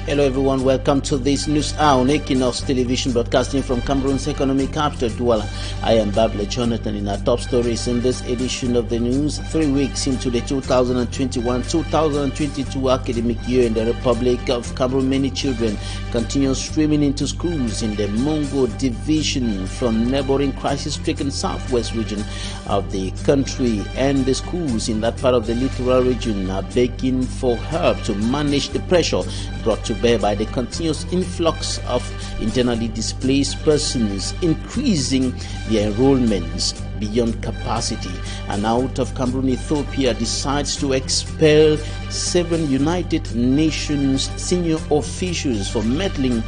Hello everyone, welcome to this news hour on Equinoxe television, broadcasting from Cameroon's economic capital, Douala. I am Babla Jonathan. In our top stories in this edition of the news, 3 weeks into the 2021-2022 academic year in the Republic of Cameroon, many children continue streaming into schools in the Mongo division from neighboring crisis-stricken southwest region of the country, and the schools in that part of the littoral region are begging for help to manage the pressure brought to bear by the continuous influx of internally displaced persons, increasing their enrollments beyond capacity. And out of Cameroon, Ethiopia decides to expel 7 United Nations senior officials for meddling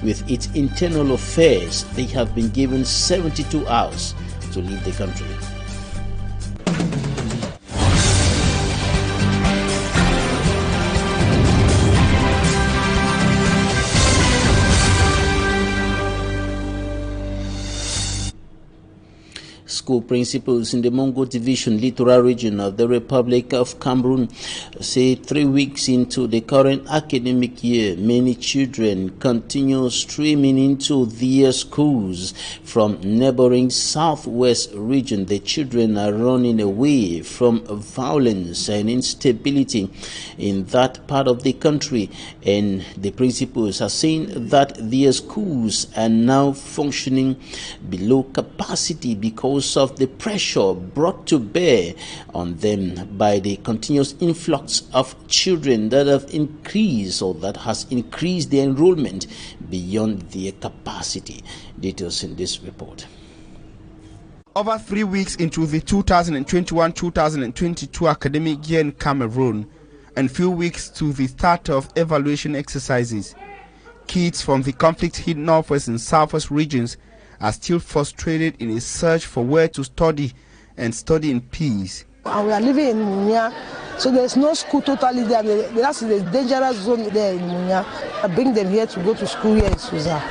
with its internal affairs. They have been given 72 hours to leave the country. School principals in the Mongo division, littoral region of the Republic of Cameroon, say 3 weeks into the current academic year, many children continue streaming into their schools from neighboring southwest region. The children are running away from violence and instability in that part of the country, and the principals are saying that their schools are now functioning below capacity because of the pressure brought to bear on them by the continuous influx of children that have increased, or that has increased their enrollment beyond their capacity. Details in this report. Over 3 weeks into the 2021-2022 academic year in Cameroon, and few weeks to the start of evaluation exercises, kids from the conflict-hit northwest and southwest regions are still frustrated in a search for where to study and study in peace. And we are living in Munya, so there's no school totally there. That's the dangerous zone there in Munya. I bring them here to go to school here in Suza.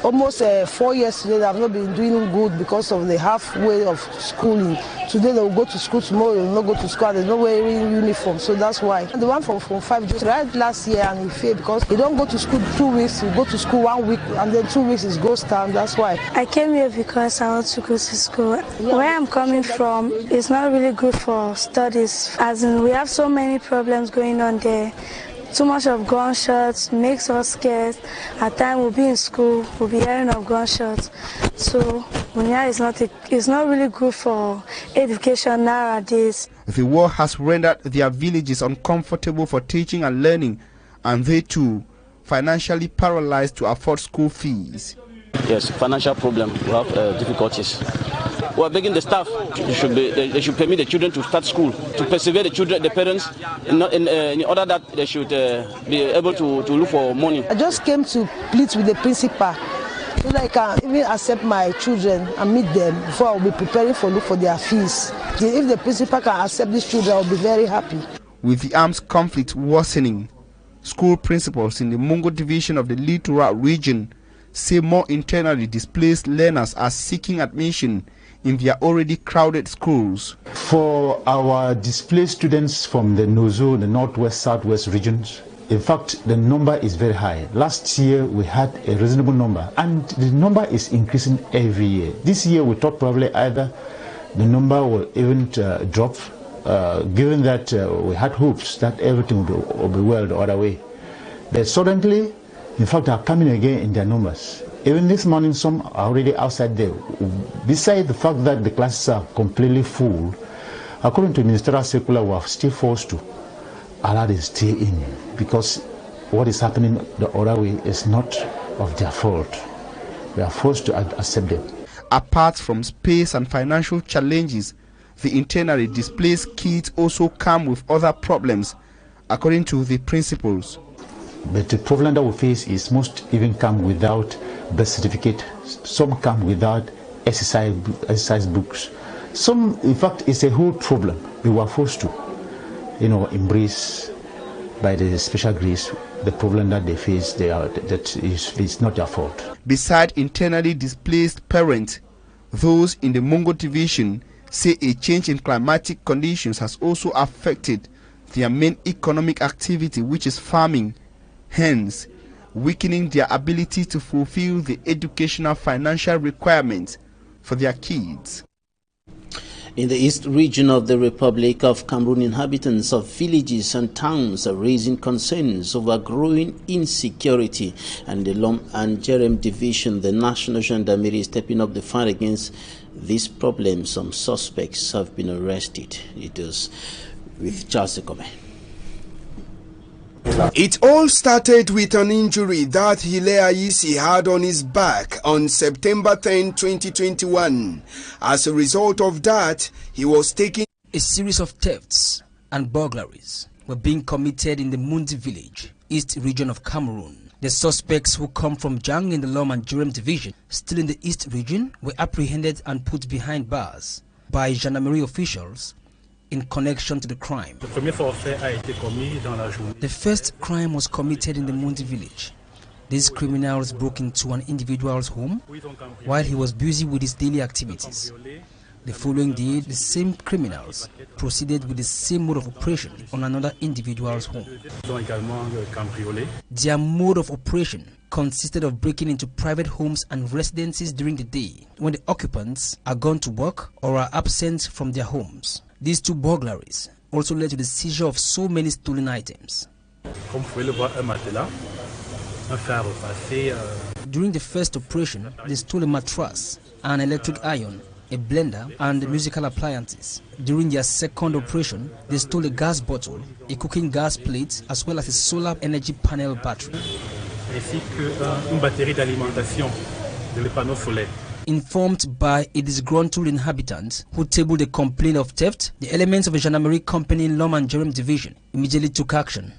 Almost 4 years today, they have not been doing good because of the halfway of schooling. Today they will go to school, tomorrow they will not go to school, there's no wearing uniform, so that's why. And the one from 5 just right last year, and he failed because he don't go to school 2 weeks, he go to school 1 week, and then 2 weeks is ghost time, that's why. I came here because I want to go to school. Where I'm coming from is not really good for studies, as in we have so many problems going on there. Too much of gunshots makes us scared. At times we'll be in school, we'll be hearing of gunshots. So Munya is not really good for education nowadays. The war has rendered their villages uncomfortable for teaching and learning, and they too financially paralyzed to afford school fees. Yes, financial problem. We have difficulties. We are begging the staff they should permit the children to start school, to persevere the children, the parents, in order that they should be able to look for money. I just came to plead with the principal so that I can even accept my children and meet them before I will be preparing for look for their fees. If the principal can accept these children, I will be very happy. With the armed conflict worsening, school principals in the Mongo division of the littoral region say more internally displaced learners are seeking admission in their already crowded schools. For our displaced students from the Nozo, the northwest, southwest regions, in fact, the number is very high. Last year we had a reasonable number, and the number is increasing every year. This year we thought probably either the number will even drop, given that we had hopes that everything will be well the other way. But suddenly, in fact, are coming again in their numbers. Even this morning, some are already outside there. Besides the fact that the classes are completely full, according to ministerial circular, we are still forced to allow them to stay in, because what is happening the other way is not of their fault. We are forced to accept them. Apart from space and financial challenges, the internally displaced kids also come with other problems, according to the principals. But the problem that we face is most even come without birth certificate. Some come without exercise books. Some, in fact, it's a whole problem. We were forced to, embrace by the special grace the problem that they face. It's not their fault. Beside internally displaced parents, those in the Mongo division say a change in climatic conditions has also affected their main economic activity, which is farming. Hence, weakening their ability to fulfill the educational financial requirements for their kids. In the east region of the Republic of Cameroon, inhabitants of villages and towns are raising concerns over growing insecurity, and the Lom and Jerem division, the National Gendarmerie, is stepping up the fight against this problem. Some suspects have been arrested. It is with Charles Ekome. It all started with an injury that Hile Ayisi had on his back on September 10, 2021. As a result of that, he was taken. A series of thefts and burglaries were being committed in the Mundi village, east region of Cameroon. The suspects, who come from Jang in the Lom and Jerem division, still in the east region, were apprehended and put behind bars by gendarmerie officials in connection to the crime. The first crime was committed in the Mundi village. These criminals broke into an individual's home while he was busy with his daily activities. The following day, the same criminals proceeded with the same mode of operation on another individual's home. Their mode of operation consisted of breaking into private homes and residences during the day when the occupants are gone to work or are absent from their homes. These two burglaries also led to the seizure of so many stolen items. During the first operation, they stole a mattress, an electric iron, a blender, and musical appliances. During their second operation, they stole a gas bottle, a cooking gas plate, as well as a solar energy panel battery. Informed by a disgruntled inhabitant who tabled a complaint of theft, the elements of a gendarmerie company in Lom and Jerem division immediately took action.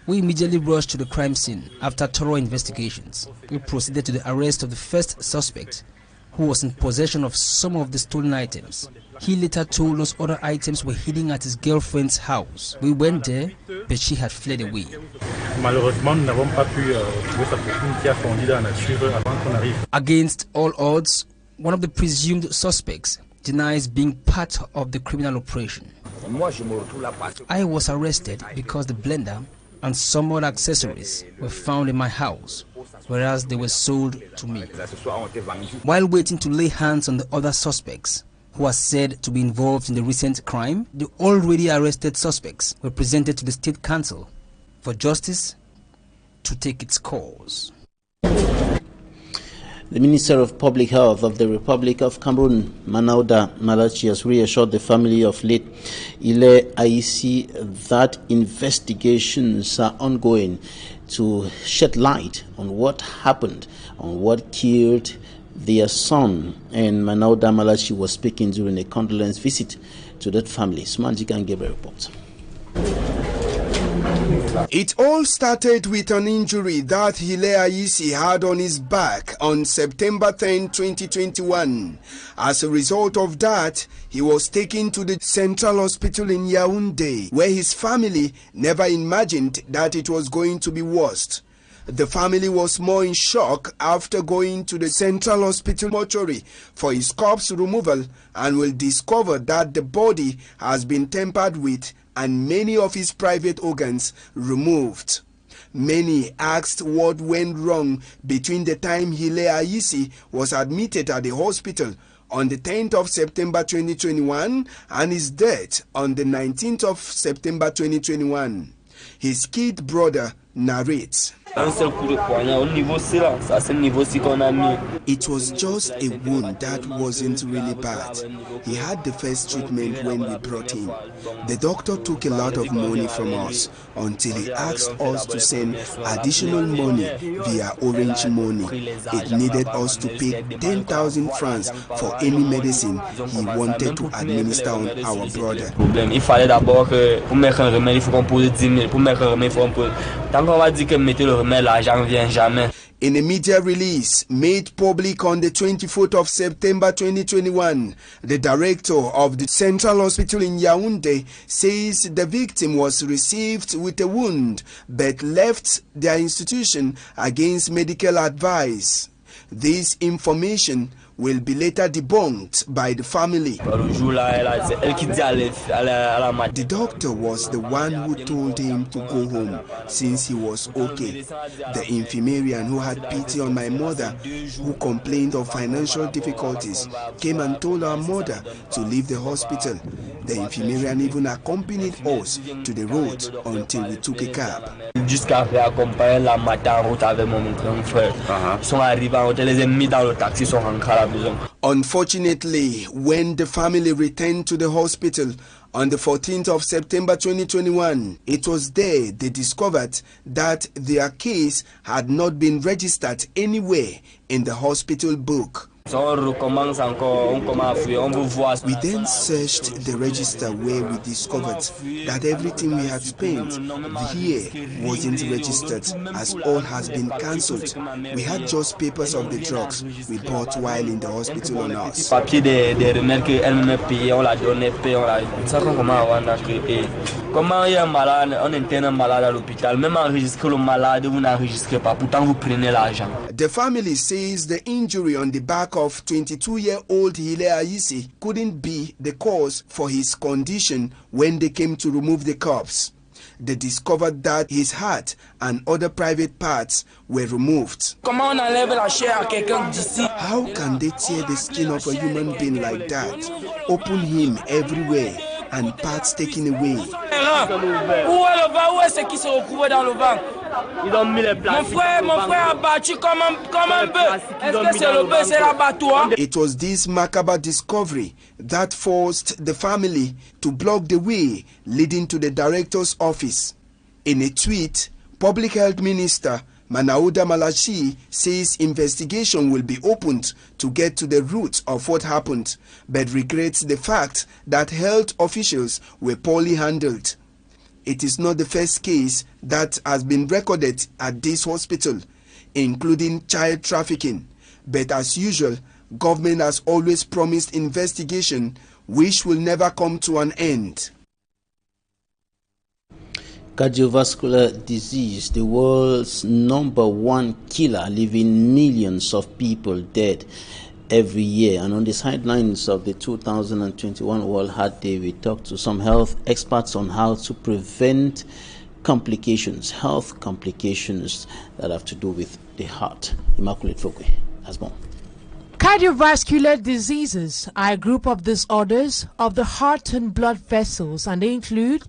We immediately rushed to the crime scene. After thorough investigations, we proceeded to the arrest of the first suspect, who was in possession of some of the stolen items. He later told us other items were hidden at his girlfriend's house. We went there, but she had fled away. Against all odds, one of the presumed suspects denies being part of the criminal operation. I was arrested because the blender and some other accessories were found in my house, whereas they were sold to me. While waiting to lay hands on the other suspects, who are said to be involved in the recent crime, the already arrested suspects were presented to the State Council for justice to take its course. The Minister of Public Health of the Republic of Cameroon, Manauda Malachi, has reassured the family of late Hile Ayisi that investigations are ongoing to shed light on what happened, on what killed their son. And Manauda Malachi was speaking during a condolence visit to that family. Sumanjika and Gabriel reports. It all started with an injury that Hile Ayisi had on his back on September 10, 2021. As a result of that, he was taken to the Central Hospital in Yaoundé, where his family never imagined that it was going to be worse. The family was more in shock after going to the Central Hospital mortuary for his corpse removal and will discover that the body has been tampered with and many of his private organs removed. Many asked what went wrong between the time Hile Ayisi was admitted at the hospital on the 10th of September 2021 and his death on the 19th of September 2021. His kid brother narrates. It was just a wound that wasn't really bad. He had the first treatment when we brought him. The doctor took a lot of money from us until he asked us to send additional money via Orange Money. It needed us to pay 10,000 francs for any medicine he wanted to administer on our brother. In a media release made public on the 24th of September 2021, the director of the Central Hospital in Yaoundé says the victim was received with a wound but left their institution against medical advice. This information will be later debunked by the family. The doctor was the one who told him to go home since he was okay. The infirmarian who had pity on my mother, who complained of financial difficulties, came and told our mother to leave the hospital. The infirmarian even accompanied us to the road until we took a cab. Unfortunately, when the family returned to the hospital on the 14th of September 2021, it was there they discovered that their case had not been registered anywhere in the hospital book. We then searched the register where we discovered that everything we had spent here wasn't registered, as all has been cancelled. We had just papers of the drugs we bought while in the hospital on us. The family says the injury on the back of 22-year-old Hile Ayisi couldn't be the cause for his condition when they came to remove the corpse. They discovered that his heart and other private parts were removed. How can they tear the skin of a human being like that, open him everywhere, and parts taken away? It was this macabre discovery that forced the family to block the way leading to the director's office. In a tweet, Public Health Minister Manauda Malachi says investigation will be opened to get to the root of what happened, but regrets the fact that health officials were poorly handled. It is not the first case that has been recorded at this hospital, including child trafficking. But as usual, government has always promised investigation, which will never come to an end. Cardiovascular disease, the world's #1 killer, leaving millions of people dead every year. And on the sidelines of the 2021 World Heart Day, we talked to some health experts on how to prevent complications, health complications that have to do with the heart. Immaculate Fokwe has more. Cardiovascular diseases are a group of disorders of the heart and blood vessels, and they include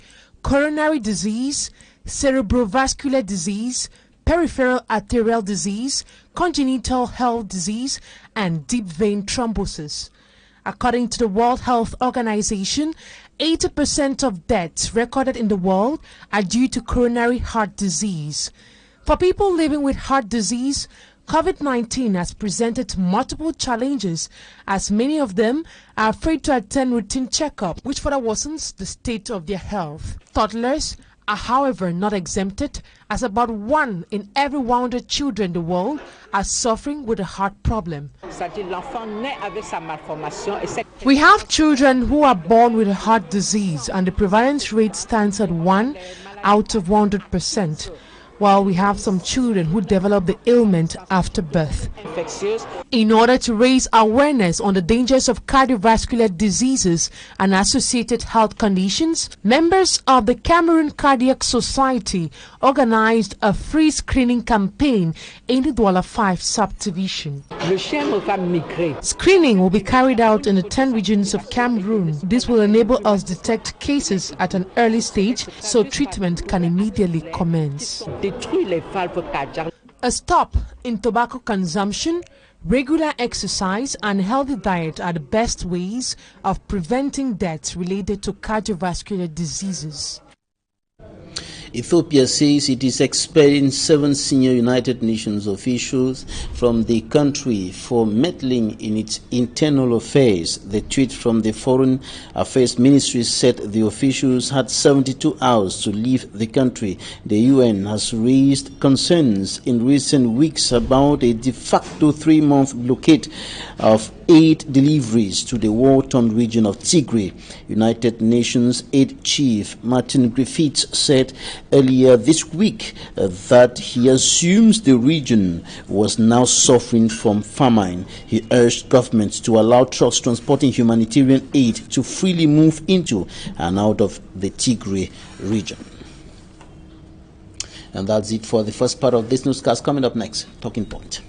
coronary disease, cerebrovascular disease, peripheral arterial disease, congenital heart disease, and deep vein thrombosis. According to the World Health Organization, 80% of deaths recorded in the world are due to coronary heart disease. For people living with heart disease, COVID-19 has presented multiple challenges, as many of them are afraid to attend routine checkup, which further worsens the state of their health. Toddlers are, however, not exempted, as about 1 in every 100 children in the world are suffering with a heart problem. We have children who are born with a heart disease, and the prevalence rate stands at 1 out of 100%. While we have some children who develop the ailment after birth. In order to raise awareness on the dangers of cardiovascular diseases and associated health conditions, members of the Cameroon Cardiac Society organized a free screening campaign in the Douala 5 subdivision. Screening will be carried out in the 10 regions of Cameroon. This will enable us to detect cases at an early stage so treatment can immediately commence. A stop in tobacco consumption, regular exercise, and healthy diet are the best ways of preventing deaths related to cardiovascular diseases. Ethiopia says it is expelling 7 senior United Nations officials from the country for meddling in its internal affairs. The tweet from the Foreign Affairs Ministry said the officials had 72 hours to leave the country. The UN has raised concerns in recent weeks about a de facto 3-month blockade of aid deliveries to the war-torn region of Tigray. United Nations Aid Chief Martin Griffiths said earlier this week that he assumes the region was now suffering from famine. He urged governments to allow trucks transporting humanitarian aid to freely move into and out of the Tigray region. And that's it for the first part of this newscast. Coming up next, Talking Point.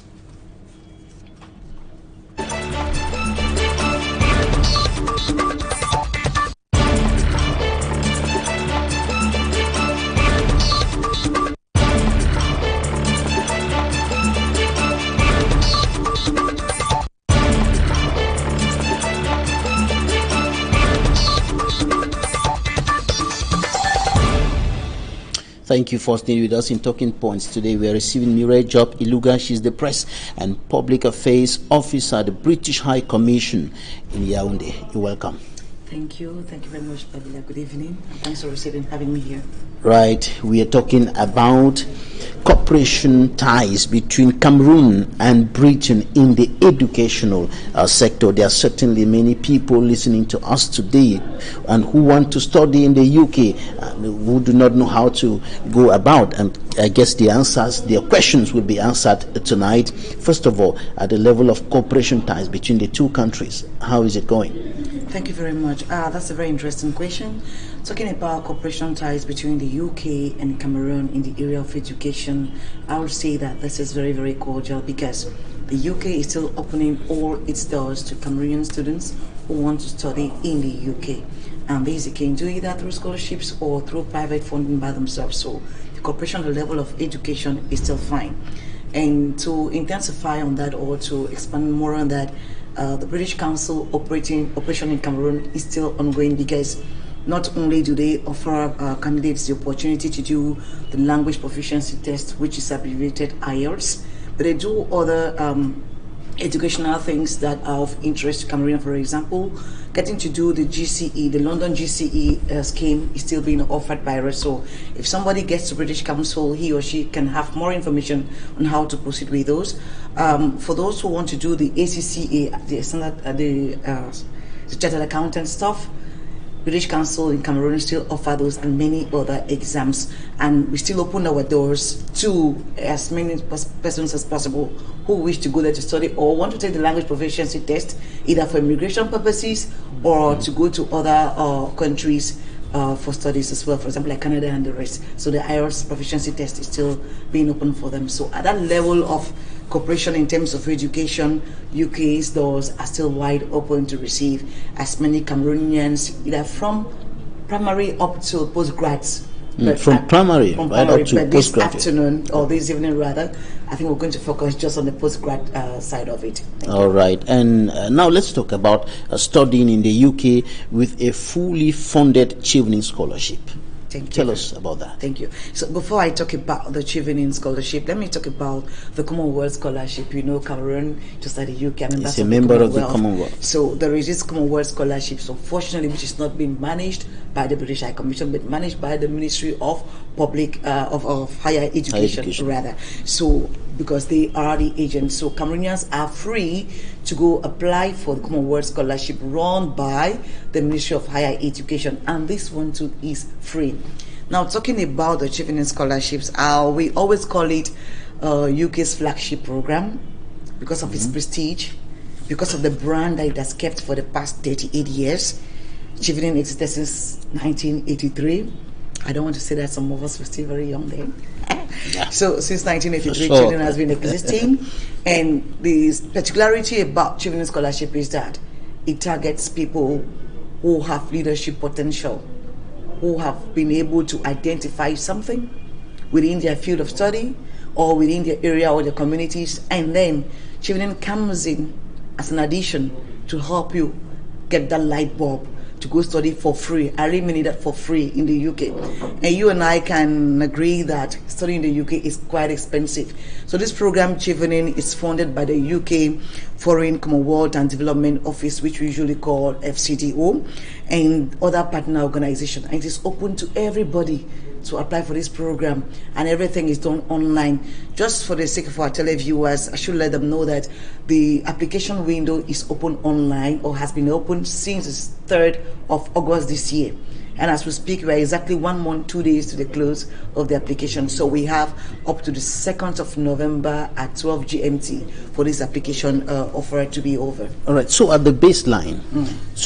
Thank you for staying with us in Talking Points. Today we are receiving Mireille Job Iluga. She's the Press and Public Affairs Officer at the British High Commission in Yaoundé. You're welcome. Thank you. Thank you very much, Babila. Good evening. And thanks for having me here. Right. We are talking about cooperation ties between Cameroon and Britain in the educational sector. There are certainly many people listening to us today and who want to study in the UK who do not know how to go about. And I guess their questions will be answered tonight. First of all, at the level of cooperation ties between the two countries, how is it going? Thank you very much. That's a very interesting question. Talking about cooperation ties between the UK and Cameroon in the area of education, I would say that this is very, very cordial because the UK is still opening all its doors to Cameroonian students who want to study in the UK. And they can do either through scholarships or through private funding by themselves. So the cooperation at the level of education is still fine. And to intensify on that or to expand more on that, the British Council operation in Cameroon is still ongoing because not only do they offer candidates the opportunity to do the language proficiency test, which is abbreviated IELTS, but they do other educational things that are of interest to Cameroon. For example, getting to do the GCE, the London GCE scheme is still being offered by us. So if somebody gets to British Council, he or she can have more information on how to proceed with those. For those who want to do the ACCA, the standard, the chartered accountant stuff, British Council in Cameroon still offer those and many other exams, and we still open our doors to as many persons as possible who wish to go there to study or want to take the language proficiency test either for immigration purposes or to go to other countries for studies as well, for example like Canada and the rest. So the IELTS proficiency test is still being open for them. So at that level of cooperation in terms of education, UK's doors are still wide open to receive as many Cameroonians, either from primary up to postgrads. From primary up to postgraduate. This afternoon, or this evening rather, I think we're going to focus just on the postgrad side of it. All right. And now let's talk about studying in the UK with a fully funded Chevening scholarship. Tell us about that. Thank you. So before I talk about the Chevening scholarship, let me talk about the Commonwealth scholarship. You know, Cameroon, just like the UK, it's a member of the Commonwealth. So there is this Commonwealth scholarship, so fortunately, which is not being managed by the British High Commission, but managed by the Ministry of of Higher Education, rather. So because they are the agents, so Cameroonians are free to go apply for the Commonwealth scholarship run by the Ministry of Higher Education, and this one too is free. Now, talking about the Chevening scholarships, we always call it UK's flagship program because of its prestige, because of the brand that it has kept for the past 38 years. Chevening existed since 1983. I don't want to say that some of us were still very young then. Yeah. So since 1983, Chevening has been existing, and the particularity about Chevening scholarship is that it targets people who have leadership potential, who have been able to identify something within their field of study or within their area or their communities, and then Chevening comes in as an addition to help you get that light bulb to go study for free. I really mean that for free in the UK. And you and I can agree that studying in the UK is quite expensive. So this program, Chevening, is funded by the UK Foreign, Commonwealth and Development Office, which we usually call FCDO, and other partner organizations. And it is open to everybody to apply for this program, and everything is done online. Just for the sake of our televiewers, I should let them know that the application window is open online, or has been open since the 3rd of August this year. And as we speak, we are exactly 1 month, 2 days to the close of the application. So we have up to the 2nd of November at 12 GMT for this application offer to be over. All right. So at the baseline,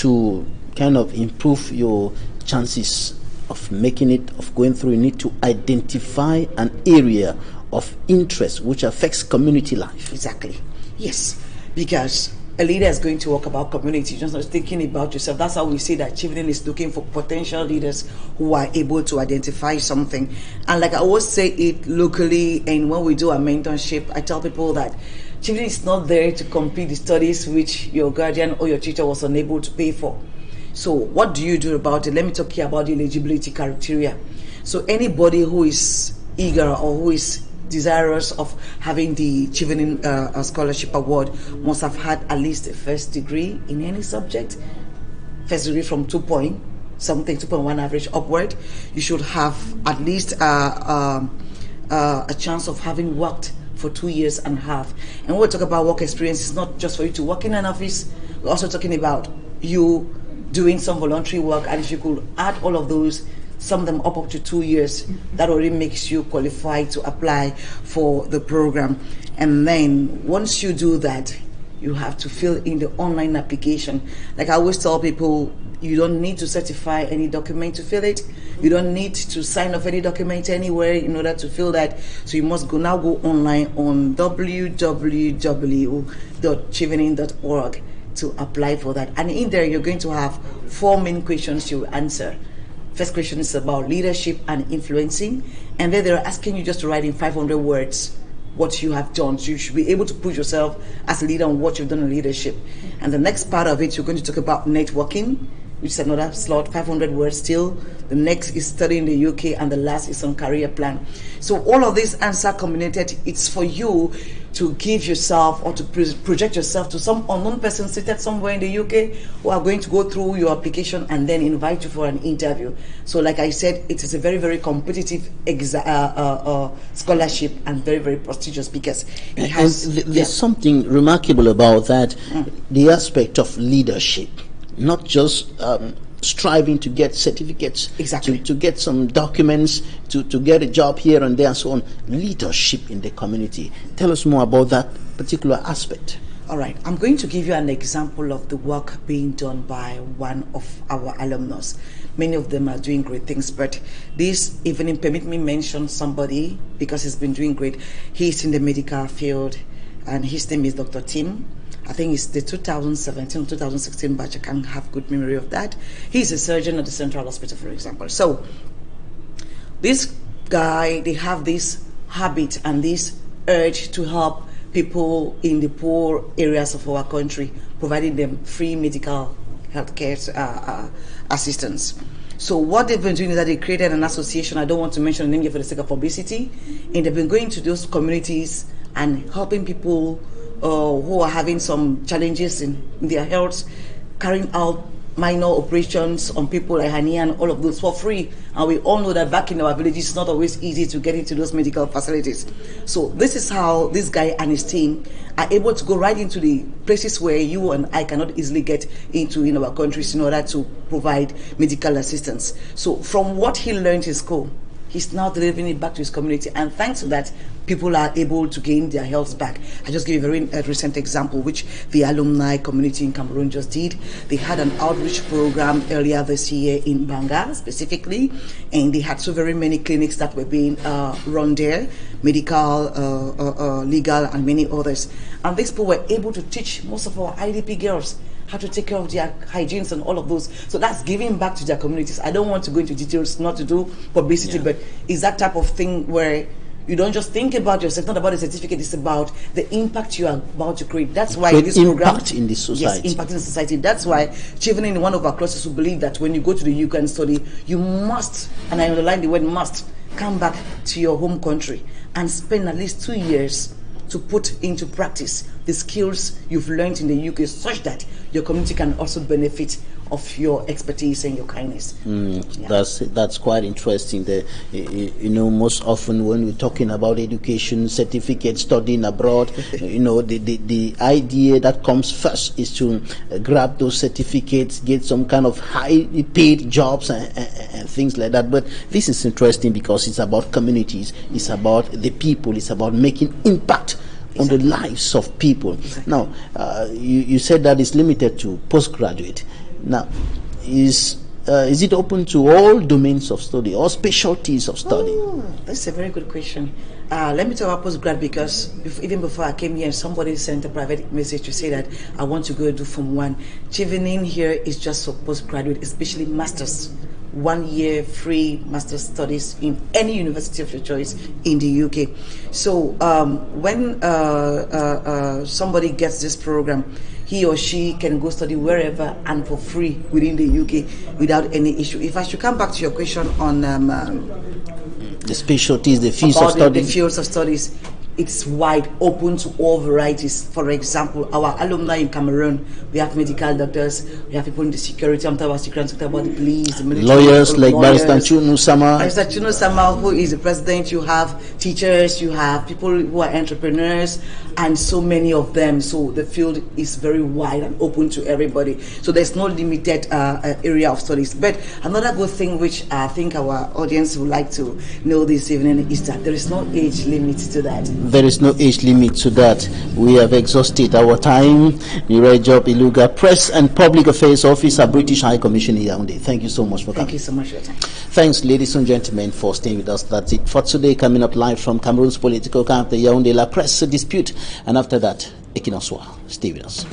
to kind of improve your chances of making it, of going through, you need to identify an area of interest which affects community life. Exactly. Yes. Because a leader is going to talk about community, just not thinking about yourself. That's how we see that Chevening is looking for potential leaders who are able to identify something. And like I always say it locally, and when we do our mentorship, I tell people that Chevening is not there to complete the studies which your guardian or your teacher was unable to pay for. So what do you do about it? Let me talk here about the eligibility criteria. So anybody who is eager or who is desirous of having the Chevening Scholarship Award must have had at least a first degree in any subject. First degree from 2.1 average upward. You should have at least a chance of having worked for 2.5 years. And when we talk about work experience, it's not just for you to work in an office. We're also talking about you doing some voluntary work, and if you could add all of those, sum them up to 2 years, that already makes you qualified to apply for the program. And then once you do that, you have to fill in the online application. Like I always tell people, you don't need to certify any document to fill it. You don't need to sign off any document anywhere in order to fill that. So you must go online on www.chevening.org to apply for that. And in there, you're going to have 4 main questions you answer. First question is about leadership and influencing, and then they're asking you just to write in 500 words what you have done. So you should be able to put yourself as a leader on what you've done in leadership. And the next part of it, you're going to talk about networking, which is another slot, 500 words still. The next is studying the UK, and the last is on career plan. So all of these answers combined, it's for you to give yourself or to project yourself to some unknown person seated somewhere in the UK who are going to go through your application and then invite you for an interview. So like I said, it is a very, very competitive scholarship and very, very prestigious because it has... There's something remarkable about that, the aspect of leadership, not just striving to get certificates, exactly, to get some documents, to get a job here and there and so on. Leadership in the community. Tell us more about that particular aspect. All right, I'm going to give you an example of the work being done by one of our alumnus. Many of them are doing great things, but this evening, permit me mention somebody because he's been doing great. He's in the medical field, and his name is Dr. Tim. I think it's the 2017 or 2016 batch. I can't have good memory of that. He's a surgeon at the Central Hospital, for example. So this guy, they have this habit and this urge to help people in the poor areas of our country, providing them free medical healthcare assistance. So what they've been doing is that they created an association. I don't want to mention the name here for the sake of publicity. And they've been going to those communities and helping people who are having some challenges in their health, carrying out minor operations on people like hernia and all of those for free. And we all know that back in our villages, it's not always easy to get into those medical facilities. So this is how this guy and his team are able to go right into the places where you and I cannot easily get into in our countries in order to provide medical assistance. So from what he learned in school, he's now delivering it back to his community, and thanks to that, people are able to gain their health back. I just give you a very recent example, which the alumni community in Cameroon just did. They had an outreach program earlier this year in Banga, specifically, and they had so very many clinics that were being run there, medical, legal, and many others. And these people were able to teach most of our IDP girls how to take care of their hygienes and all of those. So that's giving back to their communities. I don't want to go into details, not to do publicity, but it's that type of thing where you don't just think about yourself, not about the certificate, it's about the impact you are about to create. That's why this program... Impact in the society. Yes, impact in society. That's why Chevening, one of our classes, who believe that when you go to the UK and study, you must, and I underline the word must, come back to your home country and spend at least 2 years to put into practice the skills you've learned in the UK, such that your community can also benefit of your expertise and your kindness. That's quite interesting. Most often when we're talking about education, certificate, studying abroad, the idea that comes first is to grab those certificates, get some kind of highly paid jobs and things like that. But this is interesting because it's about communities, it's about the people, it's about making impact on the lives of people. Now, you said that it's limited to postgraduate. Now, is it open to all domains of study, all specialties of study? That's a very good question. Let me talk about postgrad because even before I came here, somebody sent a private message to say that I want to go do Form 1. Chevening here is just for postgraduate, especially masters. 1 year free master's studies in any university of your choice in the UK. So when somebody gets this program, he or she can go study wherever and for free within the UK without any issue. If I should come back to your question on the specialties, the fields of study. The fields of studies, it's wide open to all varieties. For example, our alumni in Cameroon, we have medical doctors, we have people in the security, I'm talking about security, I'm talking about the police, the military, lawyers like Barrister Chunu Sama. Barrister Chunu Sama, who is the president, you have teachers, you have people who are entrepreneurs, and so many of them. So the field is very wide and open to everybody. So there's no limited area of studies. But another good thing which I think our audience would like to know this evening is that there is no age limit to that. There is no age limit to that. We have exhausted our time. Job Iluga, Press and Public Affairs Officer, British High Commission in Yaoundé. Thank you so much for coming. Thank you so much for your time. Thanks, ladies and gentlemen, for staying with us. That's it for today. Coming up live from Cameroon's political camp, the Yaoundé La Presse dispute. And after that, Equinoxe. Stay with us.